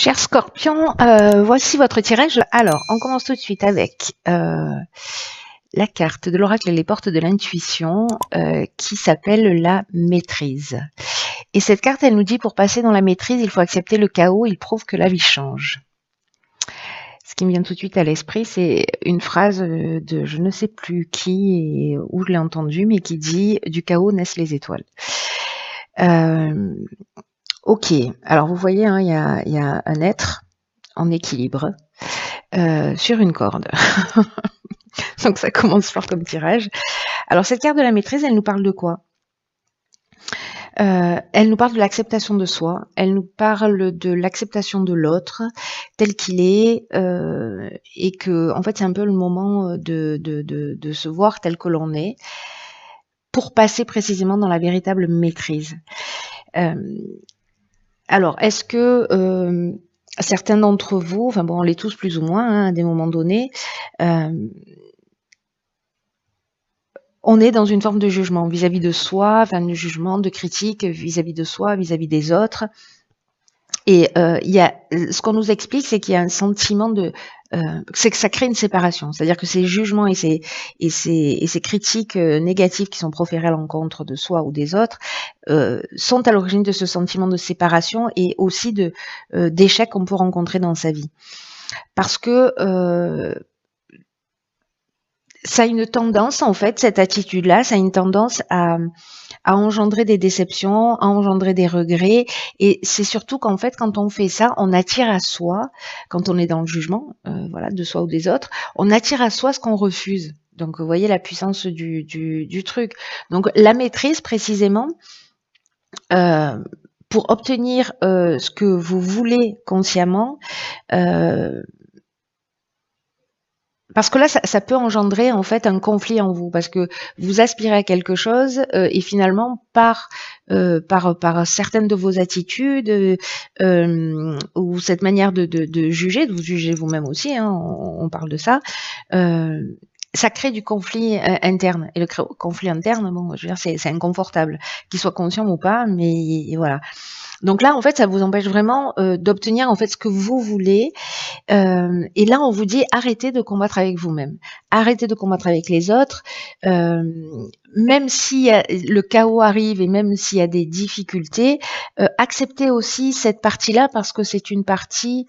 Cher Scorpion, voici votre tirage. Alors, on commence tout de suite avec la carte de l'oracle et les portes de l'intuition qui s'appelle la maîtrise. Et cette carte, elle nous dit pour passer dans la maîtrise, il faut accepter le chaos, il prouve que la vie change. Ce qui me vient tout de suite à l'esprit, c'est une phrase de je ne sais plus qui et où je l'ai entendue, mais qui dit « Du chaos naissent les étoiles ». Ok, alors vous voyez, hein, il y a un être en équilibre sur une corde. Donc ça commence fort comme tirage. Alors cette carte de la maîtrise, elle nous parle de quoi? Elle nous parle de l'acceptation de soi, elle nous parle de l'acceptation de l'autre tel qu'il est, et que en fait c'est un peu le moment de se voir tel que l'on est pour passer précisément dans la véritable maîtrise. Alors est-ce que certains d'entre vous, enfin bon on l'est tous plus ou moins hein, à des moments donnés, on est dans une forme de jugement vis-à-vis de soi, enfin de jugement, de critique vis-à-vis de soi, vis-à-vis des autres. Et il y a, ce qu'on nous explique, c'est qu'il y a un sentiment de, c'est que ça crée une séparation. C'est-à-dire que ces jugements et ces critiques négatives qui sont proférées à l'encontre de soi ou des autres sont à l'origine de ce sentiment de séparation et aussi de d'échec qu'on peut rencontrer dans sa vie. Parce que ça a une tendance, en fait, cette attitude-là, ça a une tendance à engendrer des déceptions, à engendrer des regrets. Et c'est surtout qu'en fait, quand on fait ça, on attire à soi, quand on est dans le jugement, voilà, de soi ou des autres, on attire à soi ce qu'on refuse. Donc, vous voyez la puissance du truc. Donc, la maîtrise, précisément, pour obtenir ce que vous voulez consciemment, parce que là, ça peut engendrer en fait un conflit en vous, parce que vous aspirez à quelque chose et finalement par certaines de vos attitudes ou cette manière de juger, de vous juger vous-même aussi, hein, on parle de ça. Ça crée du conflit interne. Et le conflit interne, bon, je veux dire, c'est inconfortable, qu'il soit conscient ou pas, mais voilà. Donc là, en fait, ça vous empêche vraiment d'obtenir en fait ce que vous voulez. Et là, on vous dit arrêtez de combattre avec vous-même, arrêtez de combattre avec les autres. Même si le chaos arrive et même s'il y a des difficultés, acceptez aussi cette partie-là parce que c'est une partie.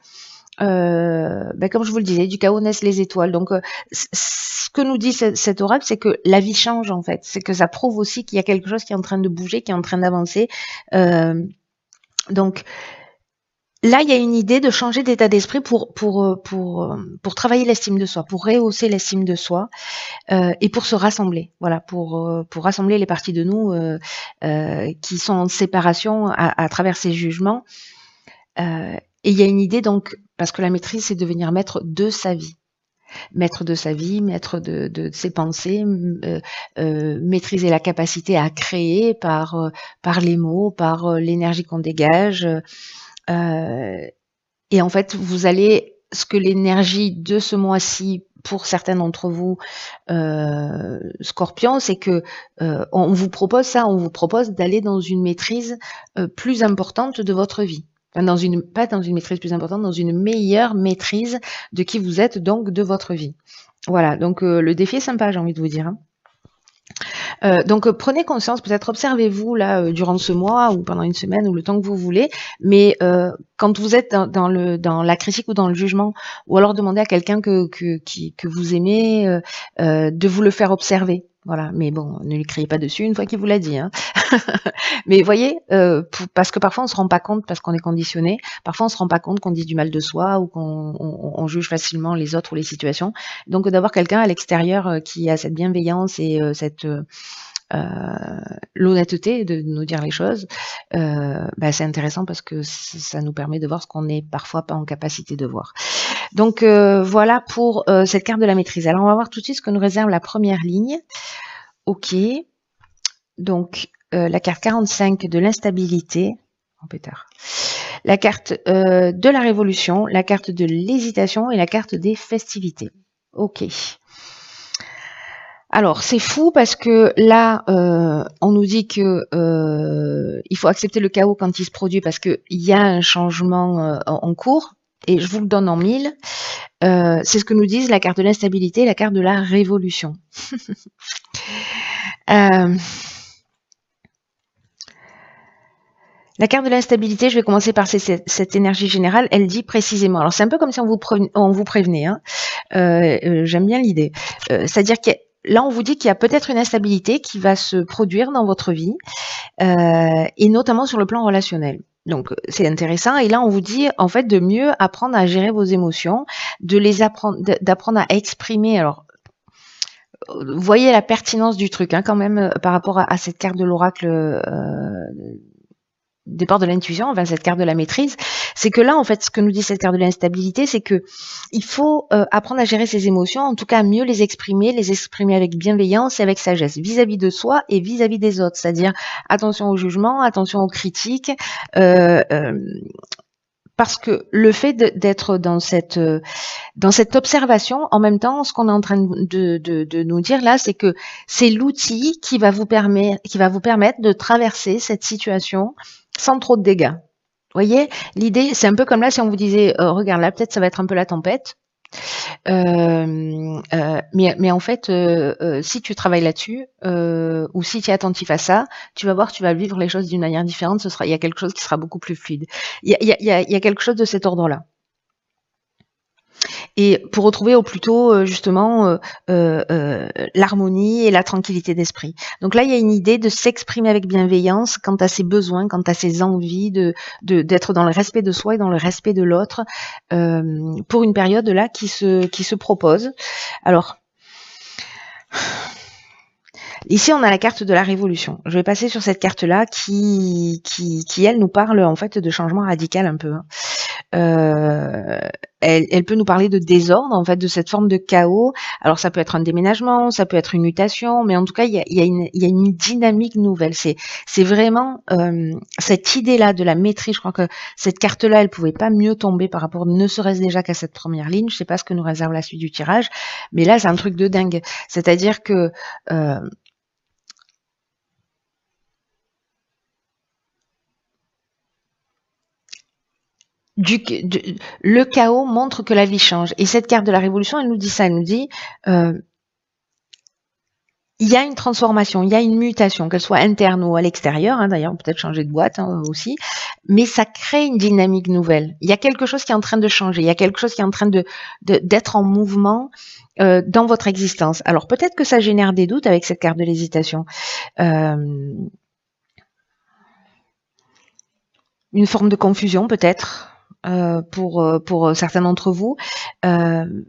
Comme je vous le disais, du chaos naissent les étoiles. Donc, ce que nous dit cet oracle, c'est que la vie change en fait. C'est que ça prouve aussi qu'il y a quelque chose qui est en train de bouger, qui est en train d'avancer. Donc, là, il y a une idée de changer d'état d'esprit pour travailler l'estime de soi, pour rehausser l'estime de soi et pour se rassembler. Voilà, pour rassembler les parties de nous qui sont en séparation à travers ces jugements. Et il y a une idée donc, parce que la maîtrise, c'est devenir maître de sa vie. Maître de sa vie, maître de ses pensées, maîtriser la capacité à créer par les mots, par l'énergie qu'on dégage. Et en fait, vous allez, ce que l'énergie de ce mois-ci, pour certains d'entre vous, Scorpion, c'est que on vous propose ça, on vous propose d'aller dans une maîtrise plus importante de votre vie. Enfin, pas dans une maîtrise plus importante, dans une meilleure maîtrise de qui vous êtes, donc de votre vie. Voilà, donc le défi est sympa, j'ai envie de vous dire. Hein. Donc prenez conscience, peut-être observez-vous là durant ce mois ou pendant une semaine ou le temps que vous voulez, mais quand vous êtes dans la critique ou dans le jugement, ou alors demandez à quelqu'un que vous aimez de vous le faire observer. Voilà, mais bon, ne lui criez pas dessus une fois qu'il vous l'a dit. Hein. Mais voyez, parce que parfois on se rend pas compte parce qu'on est conditionné. Parfois on se rend pas compte qu'on dit du mal de soi ou qu'on juge facilement les autres ou les situations. Donc d'avoir quelqu'un à l'extérieur qui a cette bienveillance et cette l'honnêteté de nous dire les choses, c'est intéressant parce que ça nous permet de voir ce qu'on n'est parfois pas en capacité de voir. Donc voilà pour cette carte de la maîtrise. Alors on va voir tout de suite ce que nous réserve la première ligne. Ok, donc la carte 45 de l'instabilité, oh, pétard. La carte de la révolution, la carte de l'hésitation et la carte des festivités. Ok. Alors, c'est fou parce que là, on nous dit que il faut accepter le chaos quand il se produit parce qu'il y a un changement en cours. Et je vous le donne en 1000. C'est ce que nous disent la carte de l'instabilité et la carte de la révolution. La carte de l'instabilité, je vais commencer par cette énergie générale, elle dit précisément, alors c'est un peu comme si on vous prévenait, hein. J'aime bien l'idée. C'est-à-dire que là, on vous dit qu'il y a peut-être une instabilité qui va se produire dans votre vie, et notamment sur le plan relationnel. Donc c'est intéressant, et là on vous dit en fait de mieux apprendre à gérer vos émotions, d'apprendre à exprimer. Alors vous voyez la pertinence du truc, hein, quand même, par rapport à cette carte de l'oracle départ de l'intuition, enfin cette carte de la maîtrise, c'est que là en fait ce que nous dit cette carte de l'instabilité, c'est que il faut apprendre à gérer ses émotions, en tout cas mieux les exprimer avec bienveillance et avec sagesse vis-à-vis de soi et vis-à-vis des autres, c'est-à-dire attention au jugement, attention aux critiques, parce que le fait d'être dans cette observation, en même temps, ce qu'on est en train de nous dire là, c'est que c'est l'outil qui va vous permettre de traverser cette situation sans trop de dégâts. Vous voyez, l'idée, c'est un peu comme là, si on vous disait, regarde, là, peut-être ça va être un peu la tempête. Mais en fait, si tu travailles là-dessus, ou si tu es attentif à ça, tu vas voir, tu vas vivre les choses d'une manière différente. Il y a quelque chose qui sera beaucoup plus fluide. Il y a quelque chose de cet ordre-là. Et pour retrouver au plus tôt justement l'harmonie et la tranquillité d'esprit. Donc là, il y a une idée de s'exprimer avec bienveillance quant à ses besoins, quant à ses envies, d'être dans le respect de soi et dans le respect de l'autre pour une période là qui se propose. Alors, ici, on a la carte de la révolution. Je vais passer sur cette carte-là qui, elle, nous parle en fait de changement radical un peu. Elle peut nous parler de désordre, en fait, de cette forme de chaos. Alors, ça peut être un déménagement, ça peut être une mutation, mais en tout cas, il y a une dynamique nouvelle. C'est vraiment cette idée-là de la maîtrise. Je crois que cette carte-là, elle pouvait pas mieux tomber par rapport, ne serait-ce déjà qu'à cette première ligne. Je sais pas ce que nous réserve la suite du tirage, mais là, c'est un truc de dingue. C'est-à-dire que le chaos montre que la vie change. Et cette carte de la révolution, elle nous dit ça, elle nous dit il y a une transformation, il y a une mutation, qu'elle soit interne ou à l'extérieur, hein, d'ailleurs, peut-être changer de boîte aussi, mais ça crée une dynamique nouvelle. Il y a quelque chose qui est en train de changer, il y a quelque chose qui est en train d'être en mouvement dans votre existence. Alors peut-être que ça génère des doutes avec cette carte de l'hésitation. Une forme de confusion peut-être. Pour certains d'entre vous. Il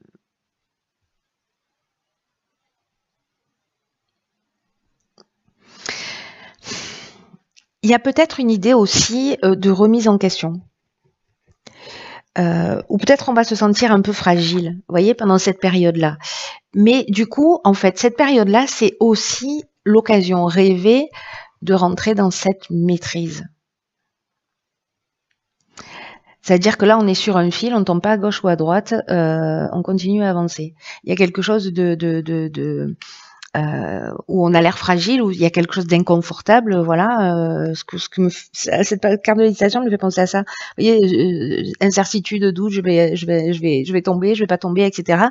y a peut-être une idée aussi de remise en question. Ou peut-être on va se sentir un peu fragile, vous voyez, pendant cette période-là. Mais du coup, en fait, cette période-là, c'est aussi l'occasion rêvée de rentrer dans cette maîtrise. C'est-à-dire que là, on est sur un fil, on ne tombe pas à gauche ou à droite, on continue à avancer. Il y a quelque chose où on a l'air fragile, où il y a quelque chose d'inconfortable, voilà. Cette carte de l'hésitation me fait penser à ça. Vous voyez, incertitude, doute, je vais tomber, je vais pas tomber, etc.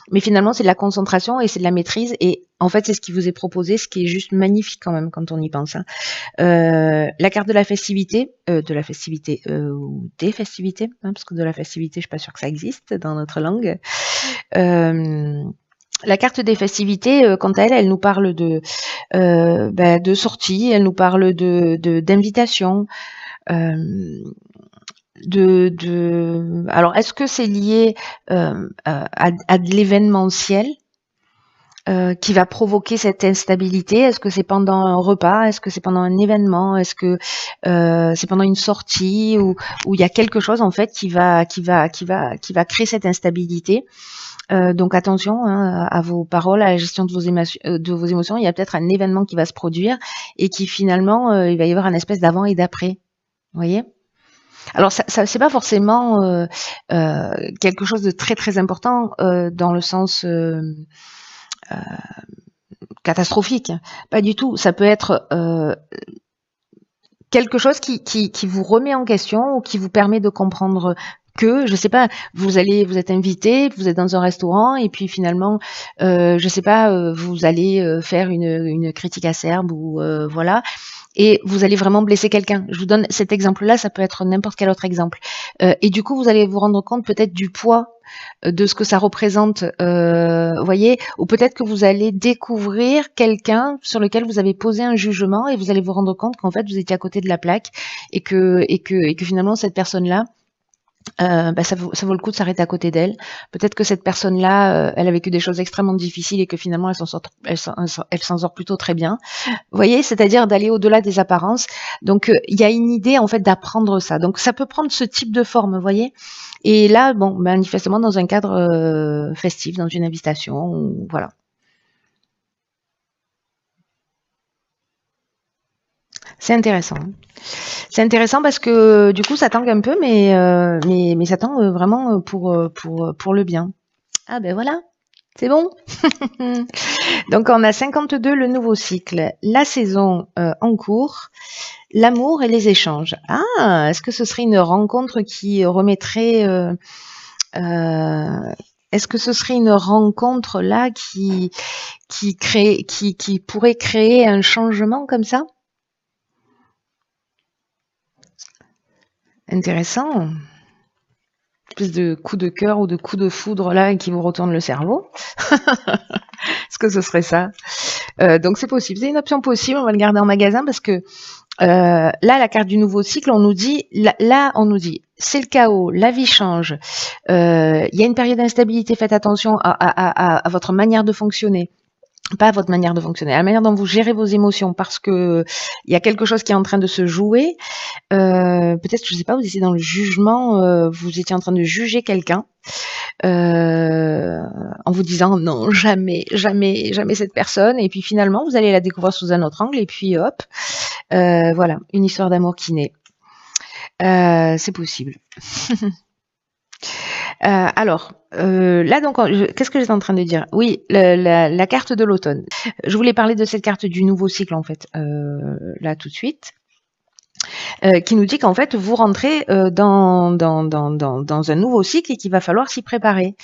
Mais finalement, c'est de la concentration et c'est de la maîtrise. Et en fait, c'est ce qui vous est proposé, ce qui est juste magnifique quand même quand on y pense. Hein. La carte de la festivité, ou des festivités, hein, parce que de la festivité, je suis pas sûre que ça existe dans notre langue. La carte des festivités, quant à elle, elle nous parle de sortie, elle nous parle d'invitation. Alors, est-ce que c'est lié à de l'événementiel qui va provoquer cette instabilité? Est-ce que c'est pendant un repas? Est-ce que c'est pendant un événement? Est-ce que c'est pendant une sortie où il y a quelque chose en fait qui va créer cette instabilité? Donc attention hein, à vos paroles, à la gestion de vos émotions. Il y a peut-être un événement qui va se produire et qui finalement, il va y avoir un espèce d'avant et d'après. Vous voyez? Alors ça c'est pas forcément quelque chose de très très important dans le sens catastrophique. Pas du tout. Ça peut être quelque chose qui vous remet en question ou qui vous permet de comprendre que, je sais pas, vous êtes invité, vous êtes dans un restaurant et puis finalement, je sais pas, vous allez faire une critique acerbe ou voilà, et vous allez vraiment blesser quelqu'un. Je vous donne cet exemple-là, ça peut être n'importe quel autre exemple. Et du coup, vous allez vous rendre compte peut-être du poids de ce que ça représente, voyez, ou peut-être que vous allez découvrir quelqu'un sur lequel vous avez posé un jugement et vous allez vous rendre compte qu'en fait vous étiez à côté de la plaque et que finalement cette personne-là, ça vaut le coup de s'arrêter à côté d'elle. Peut-être que cette personne-là, elle a vécu des choses extrêmement difficiles et que finalement elle s'en sort plutôt très bien. Vous voyez, c'est-à-dire d'aller au-delà des apparences. Donc il y a une idée en fait d'apprendre ça. Donc ça peut prendre ce type de forme, vous voyez. Et là, bon, manifestement dans un cadre festif, dans une invitation, voilà. C'est intéressant. C'est intéressant parce que du coup, ça tangue un peu, mais ça tangue vraiment pour le bien. Ah ben voilà, c'est bon. Donc on a 52, le nouveau cycle, la saison en cours, l'amour et les échanges. Ah, est-ce que ce serait une rencontre qui remettrait... est-ce que ce serait une rencontre là qui pourrait créer un changement comme ça? Intéressant. Espèce de coup de cœur ou de coup de foudre là qui vous retourne le cerveau. Est-ce que ce serait ça? Donc c'est possible, c'est une option possible, on va le garder en magasin parce que là, la carte du nouveau cycle, on nous dit, on nous dit, c'est le chaos, la vie change, il y a une période d'instabilité, faites attention à votre manière de fonctionner. Pas à votre manière de fonctionner, à la manière dont vous gérez vos émotions, parce que il y a quelque chose qui est en train de se jouer. Peut-être, je sais pas, vous étiez dans le jugement, vous étiez en train de juger quelqu'un, en vous disant non, jamais, jamais, jamais cette personne. Et puis finalement, vous allez la découvrir sous un autre angle. Et puis hop, voilà, une histoire d'amour qui naît. C'est possible. Alors, là donc, qu'est-ce que j'étais en train de dire? Oui, la carte de l'automne. Je voulais parler de cette carte du nouveau cycle en fait, là tout de suite. Qui nous dit qu'en fait vous rentrez dans un nouveau cycle et qu'il va falloir s'y préparer.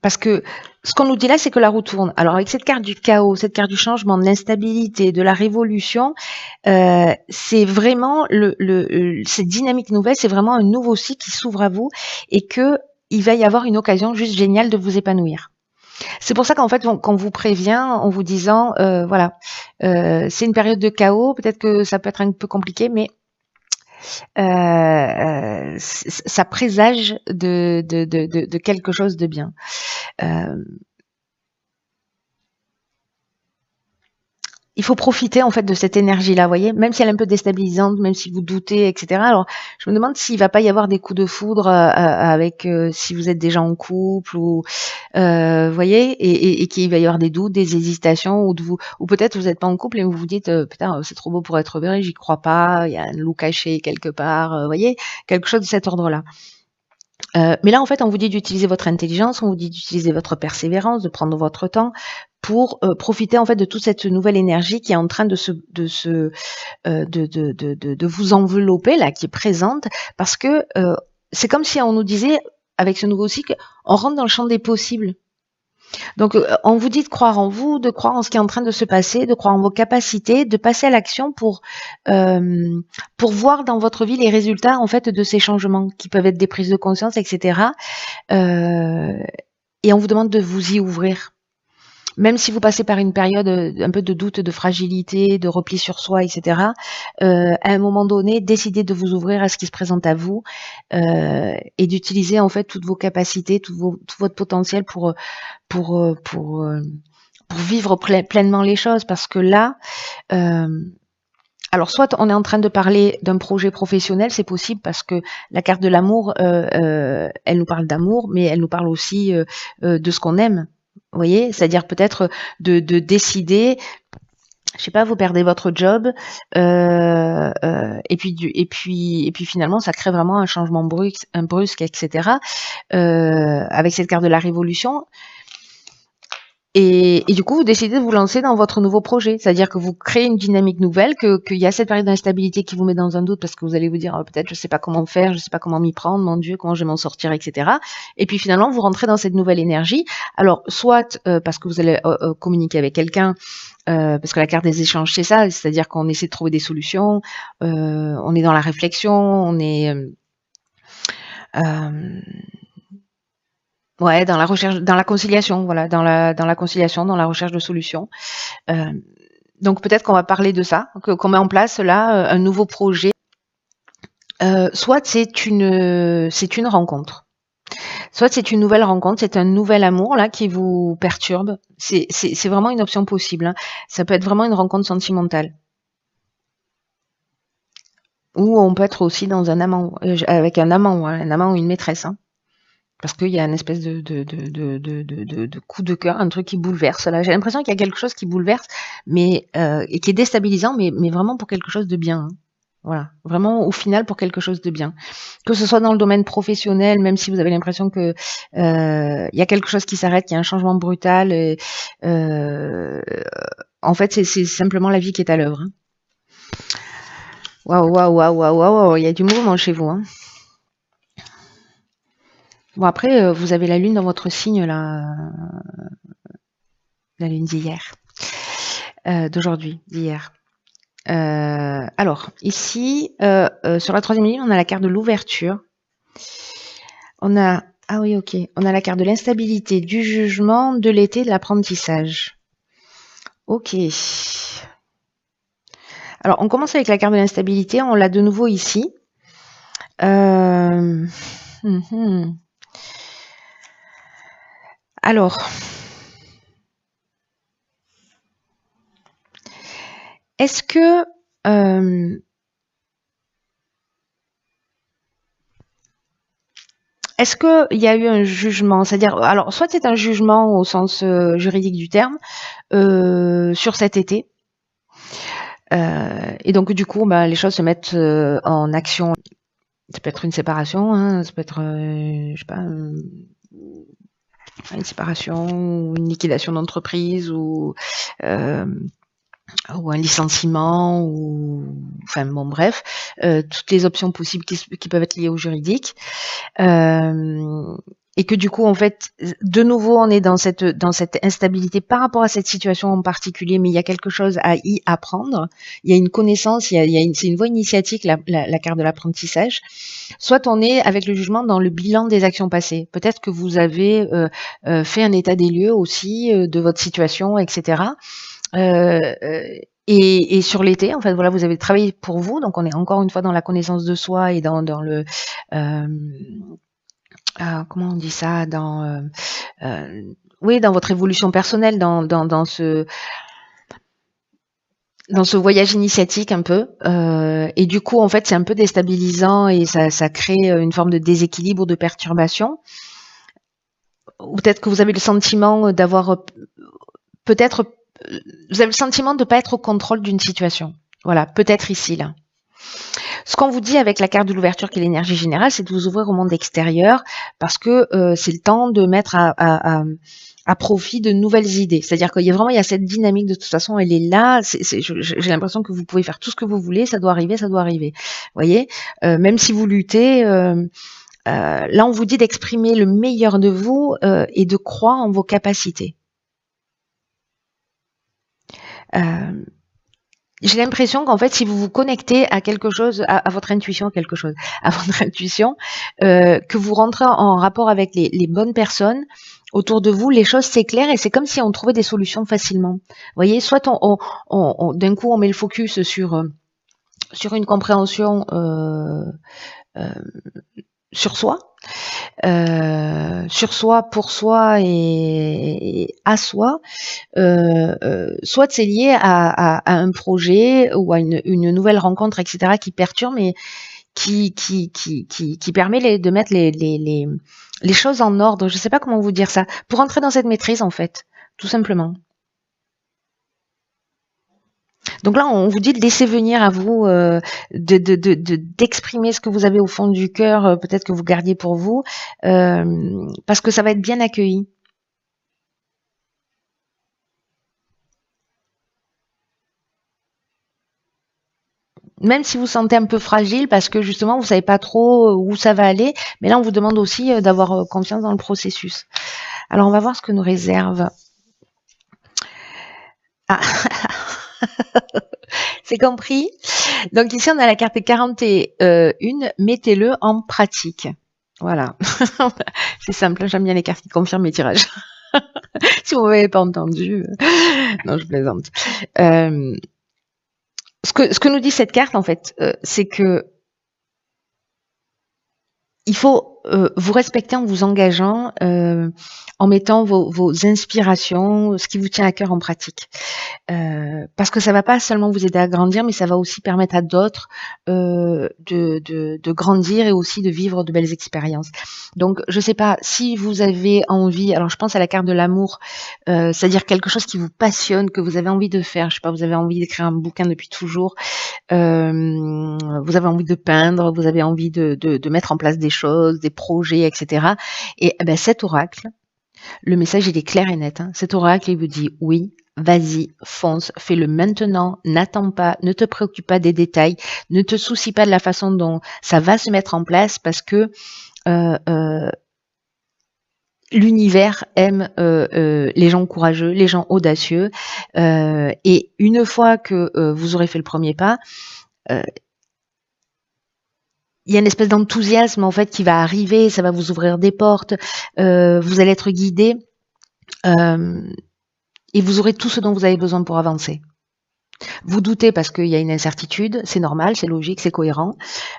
Parce que ce qu'on nous dit là, c'est que la roue tourne. Alors avec cette carte du chaos, cette carte du changement, de l'instabilité, de la révolution, c'est vraiment cette dynamique nouvelle, c'est vraiment un nouveau cycle qui s'ouvre à vous et que il va y avoir une occasion juste géniale de vous épanouir. C'est pour ça qu'en fait, qu'on vous prévient en vous disant, voilà, c'est une période de chaos, peut-être que ça peut être un peu compliqué, mais ça présage de quelque chose de bien. Il faut profiter en fait de cette énergie-là, vous voyez, même si elle est un peu déstabilisante, même si vous doutez, etc. Alors, je me demande s'il va pas y avoir des coups de foudre avec si vous êtes déjà en couple ou voyez, et qu'il va y avoir des doutes, des hésitations, ou peut-être vous n'êtes pas en couple et vous vous dites putain c'est trop beau pour être vrai, j'y crois pas, il y a un loup caché quelque part, voyez, quelque chose de cet ordre-là. Mais là, en fait, on vous dit d'utiliser votre intelligence, on vous dit d'utiliser votre persévérance, de prendre votre temps pour profiter en fait de toute cette nouvelle énergie qui est en train de vous envelopper là, qui est présente, parce que c'est comme si on nous disait avec ce nouveau cycle, on rentre dans le champ des possibles. Donc, on vous dit de croire en vous, de croire en ce qui est en train de se passer, de croire en vos capacités, de passer à l'action pour voir dans votre vie les résultats en fait de ces changements qui peuvent être des prises de conscience, etc. Et on vous demande de vous y ouvrir. Même si vous passez par une période un peu de doute, de fragilité, de repli sur soi, etc., à un moment donné, décidez de vous ouvrir à ce qui se présente à vous et d'utiliser en fait toutes vos capacités, tout votre potentiel pour vivre pleinement les choses. Parce que là, alors soit on est en train de parler d'un projet professionnel, c'est possible parce que la carte de l'amour, elle nous parle d'amour, mais elle nous parle aussi de ce qu'on aime. Vous voyez, c'est-à-dire peut-être de décider, je sais pas, vous perdez votre job, et puis finalement ça crée vraiment un changement brusque, etc. Avec cette carte de la révolution, Et du coup, vous décidez de vous lancer dans votre nouveau projet. C'est-à-dire que vous créez une dynamique nouvelle, qu'il y a cette période d'instabilité qui vous met dans un doute parce que vous allez vous dire, peut-être, je sais pas comment faire, je sais pas comment m'y prendre, mon Dieu, comment je vais m'en sortir, etc. Et puis finalement, vous rentrez dans cette nouvelle énergie. Alors, soit parce que vous allez communiquer avec quelqu'un, parce que la carte des échanges, c'est ça, c'est-à-dire qu'on essaie de trouver des solutions, on est dans la réflexion, on est ouais, dans la recherche, dans la conciliation, voilà, dans la conciliation, dans la recherche de solutions. Donc peut-être qu'on va parler de ça, qu'on met en place là un nouveau projet. Soit c'est une rencontre, soit c'est une nouvelle rencontre, c'est un nouvel amour là qui vous perturbe. C'est vraiment une option possible. Hein. Ça peut être vraiment une rencontre sentimentale. Ou on peut être aussi dans un amant, avec un amant ou une maîtresse. Hein. Parce qu'il y a une espèce de coup de cœur, un truc qui bouleverse. Là, j'ai l'impression qu'il y a quelque chose qui bouleverse, mais et qui est déstabilisant, mais vraiment pour quelque chose de bien. Hein. Voilà, vraiment au final pour quelque chose de bien. Que ce soit dans le domaine professionnel, même si vous avez l'impression que il y a quelque chose qui s'arrête, qu'il y a un changement brutal. Et, en fait, c'est simplement la vie qui est à l'œuvre. Hein. Waouh, waouh, waouh, waouh, waouh, il y a du mouvement chez vous. Hein. Bon après, vous avez la lune dans votre signe là, la lune d'hier, d'aujourd'hui, d'hier. Alors ici, sur la troisième ligne, on a la carte de l'ouverture. On a ah oui ok, on a la carte de l'instabilité, du jugement, de l'été, de l'apprentissage. Ok. Alors on commence avec la carte de l'instabilité, on l'a de nouveau ici. Alors, est-ce que il y a eu un jugement, c'est-à-dire, alors soit c'est un jugement au sens juridique du terme sur cet été, et donc du coup, les choses se mettent en action. Ça peut être une séparation, hein, ça peut être, je sais pas, une séparation ou une liquidation d'entreprise ou un licenciement ou enfin bon bref toutes les options possibles qui peuvent être liées au juridique et que du coup en fait de nouveau on est dans cette instabilité par rapport à cette situation en particulier, mais il y a quelque chose à y apprendre, il y a une connaissance, c'est une voie initiatique, la carte de l'apprentissage. Soit on est avec le jugement dans le bilan des actions passées, peut-être que vous avez fait un état des lieux aussi de votre situation, etc. Et sur l'été, en fait, voilà, vous avez travaillé pour vous, donc on est encore une fois dans la connaissance de soi et dans le comment on dit ça, oui, dans votre évolution personnelle, dans ce voyage initiatique un peu, et du coup en fait c'est un peu déstabilisant et ça crée une forme de déséquilibre ou de perturbation. Ou peut-être que vous avez le sentiment d'avoir peut-être vous avez le sentiment de ne pas être au contrôle d'une situation. Voilà, peut-être ici, là. Ce qu'on vous dit avec la carte de l'ouverture qui est l'énergie générale, c'est de vous ouvrir au monde extérieur parce que c'est le temps de mettre à profit de nouvelles idées. C'est-à-dire qu'il y a cette dynamique, de toute façon, elle est là. J'ai l'impression que vous pouvez faire tout ce que vous voulez, ça doit arriver, ça doit arriver. Vous voyez, même si vous luttez, là on vous dit d'exprimer le meilleur de vous et de croire en vos capacités. J'ai l'impression qu'en fait, si vous vous connectez à quelque chose, à votre intuition, que vous rentrez en rapport avec les bonnes personnes autour de vous, les choses s'éclairent et c'est comme si on trouvait des solutions facilement. Vous voyez, soit d'un coup on met le focus sur une compréhension sur soi, pour soi et à soi, soit c'est lié à un projet ou à une nouvelle rencontre, etc., qui perturbe, mais qui permet de mettre les choses en ordre. Je ne sais pas comment vous dire ça. Pour entrer dans cette maîtrise, en fait, tout simplement. Donc là, on vous dit de laisser venir à vous, d'exprimer ce que vous avez au fond du cœur, peut-être que vous gardiez pour vous, parce que ça va être bien accueilli. même si vous sentez un peu fragile parce que justement vous savez pas trop où ça va aller, mais là on vous demande aussi d'avoir confiance dans le processus. Alors on va voir ce que nous réserve. Ah, c'est compris. Donc ici on a la carte 41, mettez-le en pratique. Voilà, c'est simple, j'aime bien les cartes qui confirment mes tirages. Si vous m'avez pas entendu, non je plaisante. Ce que nous dit cette carte en fait, c'est que il faut vous respecter en vous engageant, en mettant vos inspirations, ce qui vous tient à cœur en pratique. Parce que ça va pas seulement vous aider à grandir, mais ça va aussi permettre à d'autres de grandir et aussi de vivre de belles expériences. Donc, je sais pas si vous avez envie. Alors, je pense à la carte de l'amour, c'est-à-dire quelque chose qui vous passionne, que vous avez envie de faire. Je sais pas, vous avez envie d'écrire un bouquin depuis toujours. Vous avez envie de peindre, vous avez envie de mettre en place des choses, des projets, etc. Et ben, cet oracle, le message il est clair et net. Hein. Cet oracle il vous dit oui, vas-y, fonce, fais-le maintenant, n'attends pas, ne te préoccupe pas des détails, ne te soucie pas de la façon dont ça va se mettre en place parce que l'univers aime les gens courageux, les gens audacieux. Et une fois que vous aurez fait le premier pas, il y a une espèce d'enthousiasme en fait qui va arriver, ça va vous ouvrir des portes, vous allez être guidé et vous aurez tout ce dont vous avez besoin pour avancer. Vous doutez parce qu'il y a une incertitude, c'est normal, c'est logique, c'est cohérent.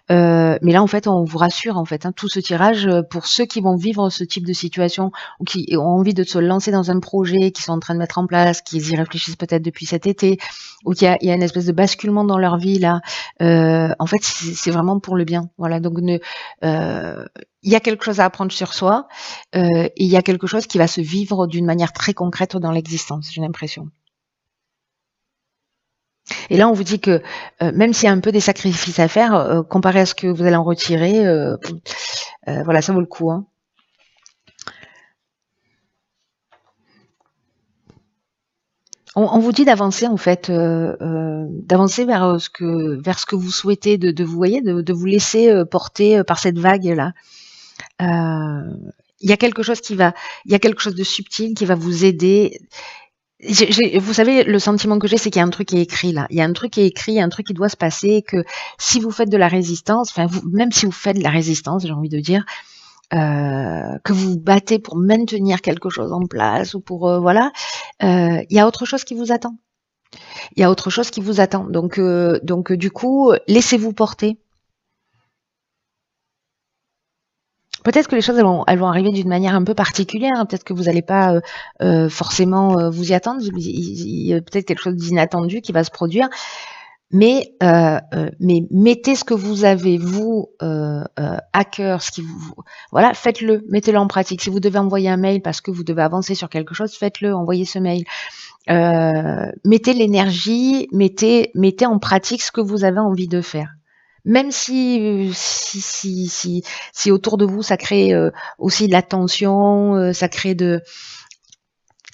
Mais là, en fait, on vous rassure, en fait, hein, tout ce tirage, pour ceux qui vont vivre ce type de situation ou qui ont envie de se lancer dans un projet, qui sont en train de mettre en place, qui y réfléchissent peut-être depuis cet été, ou qu'il y a une espèce de basculement dans leur vie, là. En fait, c'est vraiment pour le bien. Voilà, donc il y a quelque chose à apprendre sur soi, et il y a quelque chose qui va se vivre d'une manière très concrète dans l'existence, j'ai l'impression. Et là, on vous dit que même s'il y a un peu des sacrifices à faire, comparé à ce que vous allez en retirer, voilà, ça vaut le coup. Hein. On vous dit d'avancer en fait, d'avancer vers ce que vous souhaitez, de vous voyez, de vous laisser porter par cette vague là. Il y a quelque chose il y a quelque chose de subtil qui va vous aider. Vous savez, le sentiment que j'ai, c'est qu'il y a un truc qui est écrit là. Il y a un truc qui est écrit, il y a un truc qui doit se passer, que si vous faites de la résistance, enfin, même si vous faites de la résistance, j'ai envie de dire, que vous vous battez pour maintenir quelque chose en place ou pour voilà, il y a autre chose qui vous attend. Il y a autre chose qui vous attend. Donc du coup, laissez-vous porter. Peut-être que les choses elles vont arriver d'une manière un peu particulière. Hein. Peut-être que vous n'allez pas forcément vous y attendre. Il y a peut-être quelque chose d'inattendu qui va se produire. Mais mettez ce que vous avez vous à cœur, ce qui vous voilà, faites-le, mettez-le en pratique. Si vous devez envoyer un mail parce que vous devez avancer sur quelque chose, faites-le, envoyez ce mail. Mettez l'énergie, mettez en pratique ce que vous avez envie de faire. Même si autour de vous ça crée aussi de la tension, ça crée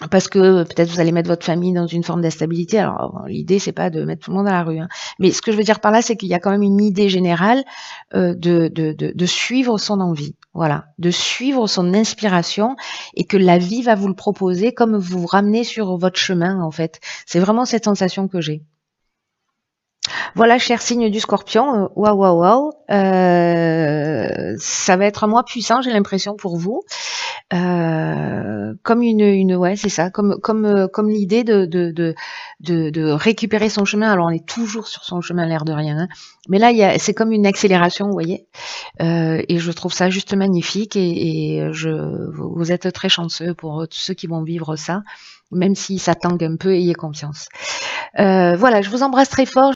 parce que peut-être vous allez mettre votre famille dans une forme d'instabilité. Alors l'idée c'est pas de mettre tout le monde à la rue, hein. Mais ce que je veux dire par là, c'est qu'il y a quand même une idée générale de suivre son envie, voilà, de suivre son inspiration et que la vie va vous le proposer comme vous vous ramenez sur votre chemin en fait. C'est vraiment cette sensation que j'ai. Voilà, cher signe du Scorpion, waouh, waouh, waouh. Ça va être un mois puissant, j'ai l'impression pour vous. Comme ouais, c'est ça, comme l'idée de récupérer son chemin. Alors on est toujours sur son chemin, l'air de rien, hein. Mais là, c'est comme une accélération, vous voyez. Et je trouve ça juste magnifique. Et vous êtes très chanceux pour tous ceux qui vont vivre ça, même si ça tangue un peu, ayez confiance. Voilà, je vous embrasse très fort.